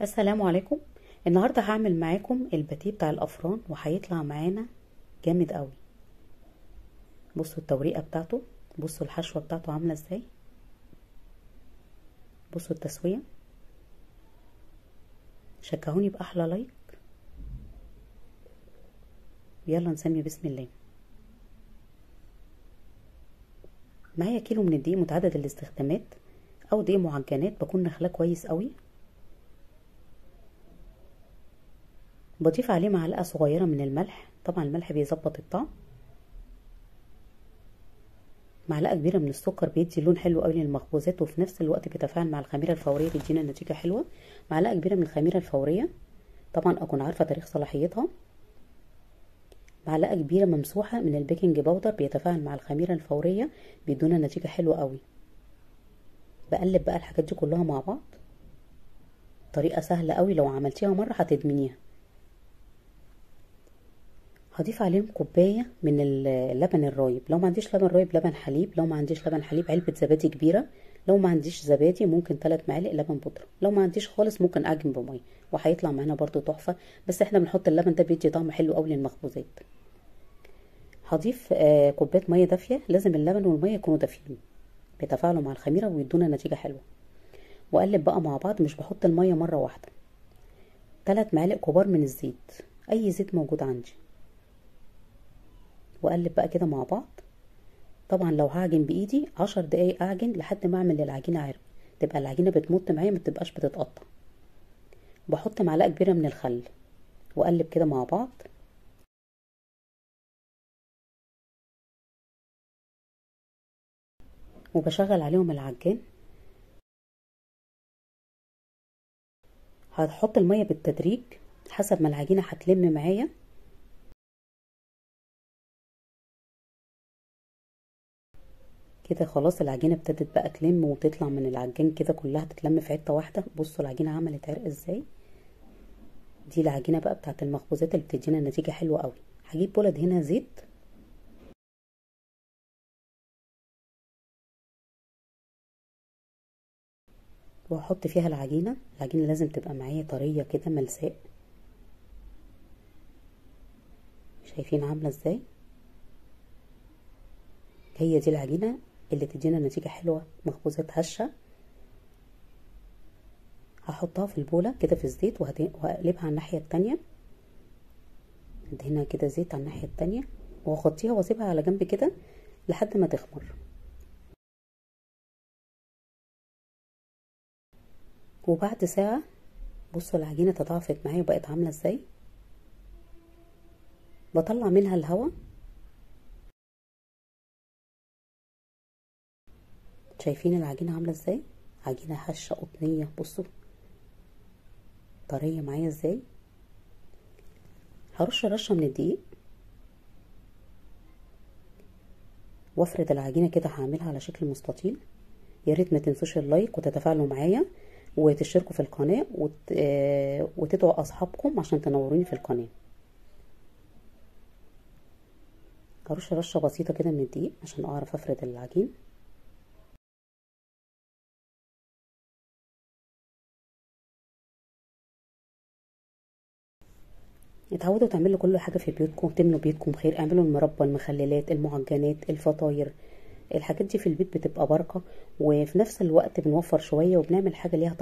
السلام عليكم. النهارده هعمل معاكم الباتيه بتاع الافران وهيطلع معانا جامد قوي. بصوا التوريقه بتاعته، بصوا الحشوه بتاعته عامله ازاي، بصوا التسويه. شجعوني باحلى لايك. يلا نسمي بسم الله. معايا كيلو من الدقيق متعدد الاستخدامات او دقيق معجنات، بكون نخلاه كويس قوي. بضيف عليه معلقه صغيره من الملح، طبعا الملح بيظبط الطعم. معلقه كبيره من السكر بيدي لون حلو قوي للمخبوزات، وفي نفس الوقت بيتفاعل مع الخميره الفوريه بيدينا نتيجه حلوه. معلقه كبيره من الخميره الفوريه، طبعا اكون عارفه تاريخ صلاحيتها. معلقه كبيره ممسوحه من البيكنج باودر بيتفاعل مع الخميره الفوريه بيدونا نتيجه حلوه قوي. بقلب بقى الحاجات دي كلها مع بعض. طريقه سهله قوي، لو عملتيها مره هتدمنيها. هضيف عليهم كوبايه من اللبن الرايب، لو ما عنديش لبن رايب لبن حليب، لو ما عنديش لبن حليب علبه زبادي كبيره، لو ما عنديش زبادي ممكن 3 معالق لبن بودره، لو ما عنديش خالص ممكن اعجن بميه وهيطلع معانا برضو تحفه. بس احنا بنحط اللبن ده بيدي طعم حلو قوي للمخبوزات. هضيف كوبايه ميه دافيه، لازم اللبن والميه يكونوا دافيين بيتفاعلوا مع الخميره ويدونا نتيجه حلوه. واقلب بقى مع بعض، مش بحط الميه مره واحده. 3 معالق كبار من الزيت، اي زيت موجود عندي. واقلب بقى كده مع بعض. طبعا لو هعجن بايدي 10 دقايق اعجن لحد ما اعمل العجينه عرق، تبقى العجينه بتمط معايا ما تبقاش بتتقطع. بحط معلقه كبيره من الخل واقلب كده مع بعض. وبشغل عليهم العجان. هحط الميه بالتدريج حسب ما العجينه هتلم معايا. كده خلاص العجينه ابتدت بقى تلم وتطلع من العجان كده كلها تتلم في حته واحده. بصوا العجينه عملت عرق ازاي. دي العجينه بقى بتاعت المخبوزات اللي بتدينا نتيجه حلوه قوي. هجيب بولد هنا زيت، وهحط فيها العجينه. العجينه لازم تبقى معايا طريه كده ملساء. شايفين عامله ازاي؟ هي دي العجينه اللي تدينا نتيجه حلوه، مخبوزات هشه. هحطها في البوله كده في الزيت وهقلبها على الناحيه التانية. ادهنها كده زيت على الناحيه التانية واغطيها واسيبها على جنب كده لحد ما تخمر. وبعد ساعه بصوا العجينه تضاعفت معايا وبقت عامله ازاي. بطلع منها الهواء. شايفين العجينه عامله ازاي؟ عجينه هشه قطنيه، بصوا طريه معايا ازاي. هرش رشه من الدقيق وافرد العجينه كده، هعملها على شكل مستطيل. يا ريت ما تنسوش اللايك وتتفاعلوا معايا وتشتركوا في القناه وتدعوا اصحابكم عشان تنوروني في القناه. هرش رشه بسيطه كده من الدقيق عشان اعرف افرد العجين. اتعودوا تعملوا كل حاجه في بيوتكم، تمنوا بيتكم خير. اعملوا المربى، المخللات، المعجنات، الفطاير، الحاجات دي في البيت بتبقى بركه، وفي نفس الوقت بنوفر شويه وبنعمل حاجه ليها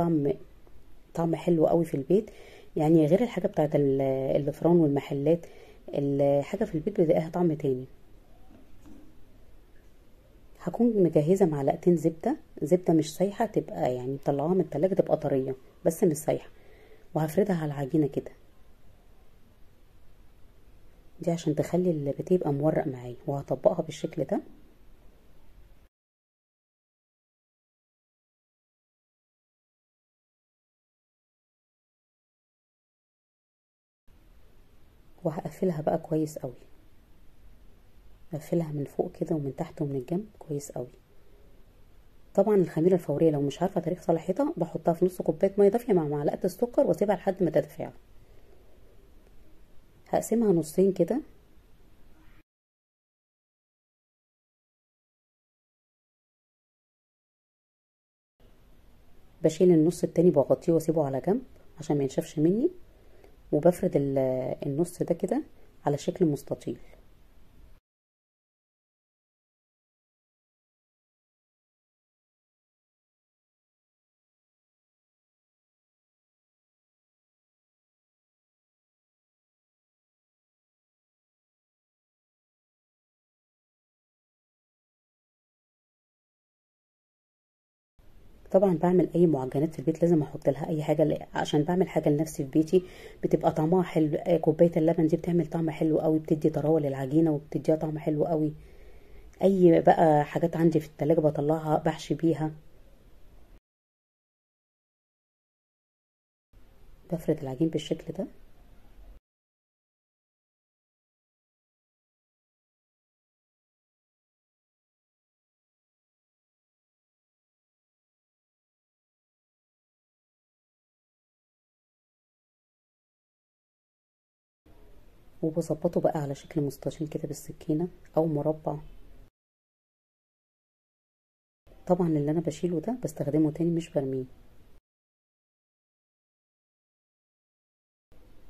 طعم حلو قوي في البيت. يعني غير الحاجه بتاعت الفران والمحلات، الحاجه في البيت بتلاقيها طعم تاني. هكون مجهزه معلقتين زبده، زبده مش سايحه، تبقى يعني طلعوها من التلاجة تبقى طريه بس مش سايحه. وهفردها على العجينه كده، دي عشان تخلي الباتيه يبقى مورق معايا. وهطبقها بالشكل ده. وهقفلها بقى كويس قوي. اقفلها من فوق كده ومن تحت ومن الجنب كويس قوي. طبعا الخميره الفوريه لو مش عارفه تاريخ صلاحيتها بحطها في نص كوبايه ميه دافيه مع معلقه السكر واسيبها لحد ما تتفاعل. هقسمها نصين كده. بشيل النص التاني بغطيه واسيبه على جنب عشان ما ينشفش مني، وبفرد النص ده كده على شكل مستطيل. طبعا بعمل اي معجنات في البيت لازم احط لها اي حاجه، عشان بعمل حاجه لنفسي في بيتي بتبقى طعمها حلو. كوبايه اللبن دي بتعمل طعم حلو قوي، بتدي طراوه للعجينه وبتديها طعم حلو قوي. اي بقى حاجات عندي في التلاجة بطلعها بحشي بيها. بفرد العجين بالشكل ده، وبظبطه بقى على شكل مستطيل كده بالسكينه او مربع. طبعا اللي انا بشيله ده بستخدمه تاني مش برميه.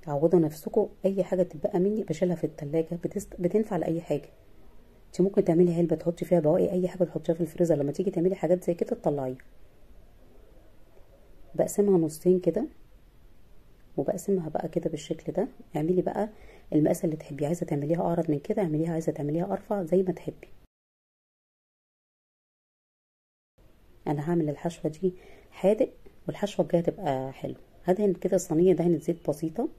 عودوا نفسكم اي حاجه تبقى مني بشيلها في التلاجة، بتنفع لاي حاجه. انت ممكن تعملي علبه تحطي فيها بواقي اي حاجه تحطيها في الفريزر، لما تيجي تعملي حاجات زي كده تطلعيها. بقسمها نصين كده، وبقسمها بقى كده بالشكل ده. اعملي بقى المقاس اللي تحبيه، عايزه تعمليها اعرض من كده اعمليها، عايزه تعمليها ارفع زي ما تحبي. انا هعمل الحشوه دي حادق، والحشوه الجايه تبقى حلو. هدهن كده صينيه دهنه زيت بسيطه،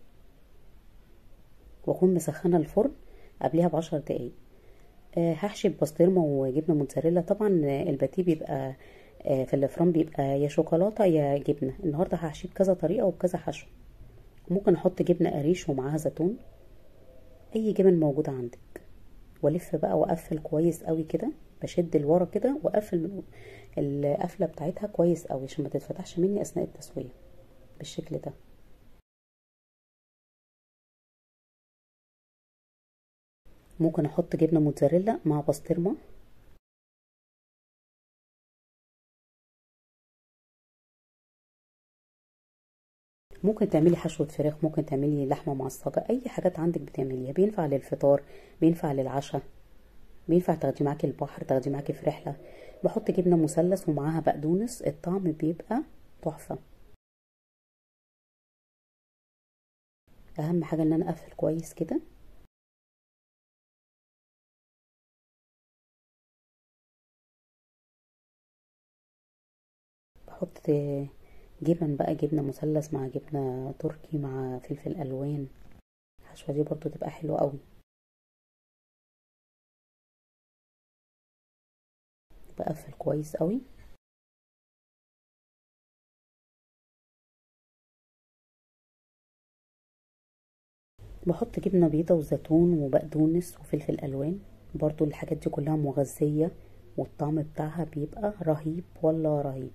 واكون مسخنه الفرن قبليها ب10 دقايق. هحشي ببسطرمه وجبنه موتزاريلا. طبعا الباتيه بيبقى في الفرن بيبقى يا شوكولاته يا جبنه. النهارده هحشيه بكذا طريقه وبكذا حشو. ممكن احط جبنه قريش ومعاها زيتون، اي جبن موجوده عندك. والف بقى واقفل كويس قوي كده، بشد لورا كده واقفل من القفله بتاعتها كويس قوي عشان ما تتفتحش مني اثناء التسويه بالشكل ده. ممكن احط جبنه موتزاريلا مع بسطرمه. ممكن تعملي حشوه فراخ، ممكن تعملي لحمه معصجه، اي حاجات عندك بتعمليها. بينفع للفطار، بينفع للعشاء، بينفع تاخدي معاكي البحر، تاخدي معاكي في رحله. بحط جبنه مثلث ومعاها بقدونس، الطعم بيبقى تحفه. اهم حاجه ان انا اقفل كويس كده. بحط جبن بقى، جبنه مثلث مع جبنه تركي مع فلفل الوان. الحشوه دي برضو تبقى حلوه قوي. بقفل كويس قوي. بحط جبنه بيضه وزيتون وبقدونس وفلفل الوان. برضو الحاجات دي كلها مغذيه، والطعم بتاعها بيبقى رهيب ولا رهيب.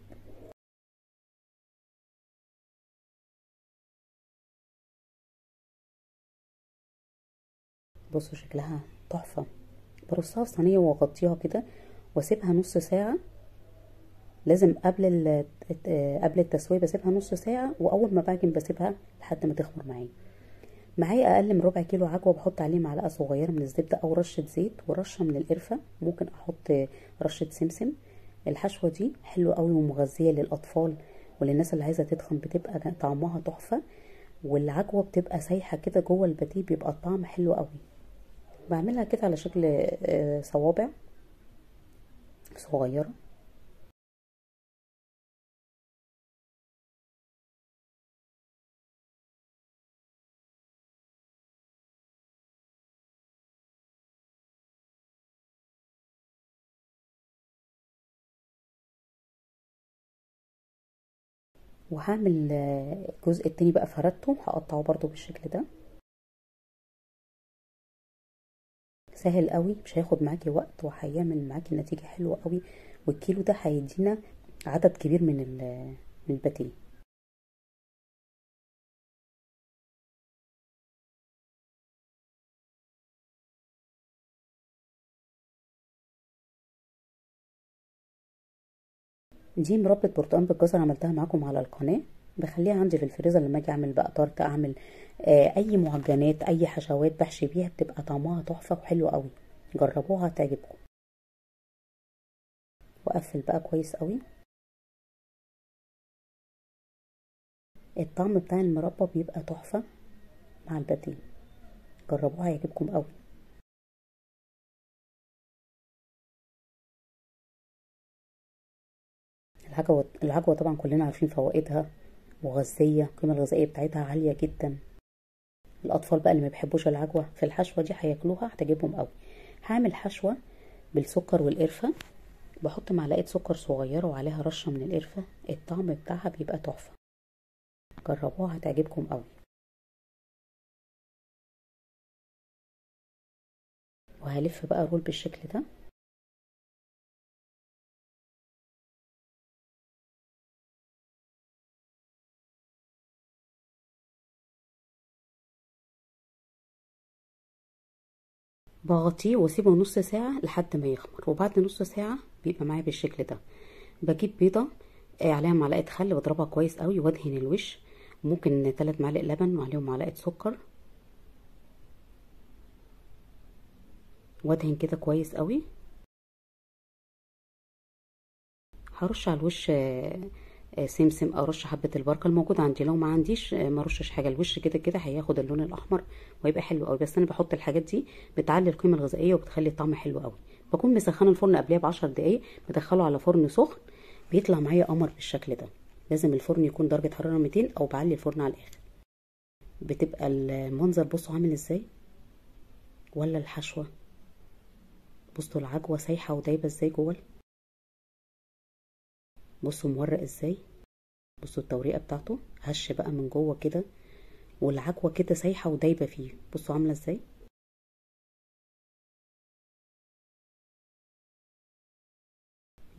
بصوا شكلها تحفه. برصها في صينيه واغطيها كده واسيبها نص ساعه. لازم قبل التسويه بسيبها نص ساعه، واول ما بعجن بسيبها لحد ما تخمر معايا. معايا اقل من ربع كيلو عجوه، بحط عليه معلقه صغيره من الزبده او رشه زيت ورشه من القرفه. ممكن احط رشه سمسم. الحشوه دي حلوه قوي ومغذيه للاطفال وللناس اللي عايزه تتخن، بتبقى طعمها تحفه. والعجوه بتبقى سايحه كده جوه الباتيه، بيبقى الطعم حلو قوي. بعملها كده على شكل صوابع صغيره. وهعمل الجزء التاني بقى فردته، هقطعه برضو بالشكل ده. سهل قوي، مش هياخد معاكي وقت، وهيعمل معاكي نتيجة حلوة قوي. والكيلو ده هيدينا عدد كبير من الباتيه. دي مربى برتقال بالجزر عملتها معاكم على القناة. بخليها عندي في الفريزر لما اجي اعمل بقى طارت، اعمل اي معجنات، اي حشوات بحشي بيها، بتبقى طعمها تحفه وحلو قوي. جربوها هتعجبكم. واقفل بقى كويس قوي. الطعم بتاع المربى بيبقى تحفه مع الباتيه. جربوها هيعجبكم قوي. العجوه طبعا كلنا عارفين فوائدها وغذيه، القيمه الغذائيه بتاعتها عاليه جدا. الاطفال بقى اللي ما بيحبوش العجوه، في الحشوه دي هياكلوها هتعجبهم قوي. هعمل حشوه بالسكر والقرفه. بحط معلقه سكر صغيره وعليها رشه من القرفه، الطعم بتاعها بيبقى تحفه. جربوها هتعجبكم قوي. وهلف بقى رول بالشكل ده. بغطيه واسيبه نص ساعة لحد ما يخمر، وبعد نص ساعة بيبقى معايا بالشكل ده. بجيب بيضة عليها معلقة خل، بضربها كويس قوي وادهن الوش. ممكن 3 معالق لبن وعليهم معلقة سكر، وادهن كده كويس قوي. هرش على الوش سمسم او رش حبة البركة الموجود عندي. لو ما عنديش ما رشش حاجة، الوش كده كده هياخد اللون الاحمر ويبقى حلو قوي. بس انا بحط الحاجات دي بتعلي القيمة الغذائية وبتخلي الطعم حلو قوي. بكون مسخنه الفرن قبلها ب10 دقايق، بدخله على فرن سخن، بيطلع معايا قمر بالشكل ده. لازم الفرن يكون درجة حرارة 200 او بعلي الفرن على الاخر. بتبقى المنظر بصوا عامل ازاي، ولا الحشوة. بصوا العجوة سايحة ودايبة ازاي جوه. بصوا مورق ازاي. بصوا التوريقة بتاعته هش بقى من جوه كده، والعجوة كده سايحة ودايبة فيه. بصوا عاملة ازاي.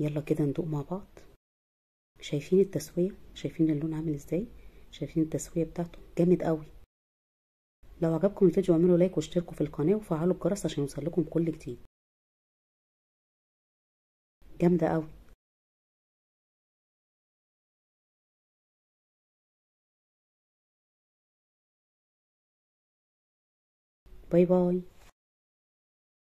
يلا كده ندوق مع بعض. شايفين التسوية، شايفين اللون عامل ازاي، شايفين التسوية بتاعته جامد قوي. لو عجبكم الفيديو اعملوا لايك واشتركوا في القناة وفعلوا الجرس عشان يوصلكم كل جديد. جامدة قوي. باي باي.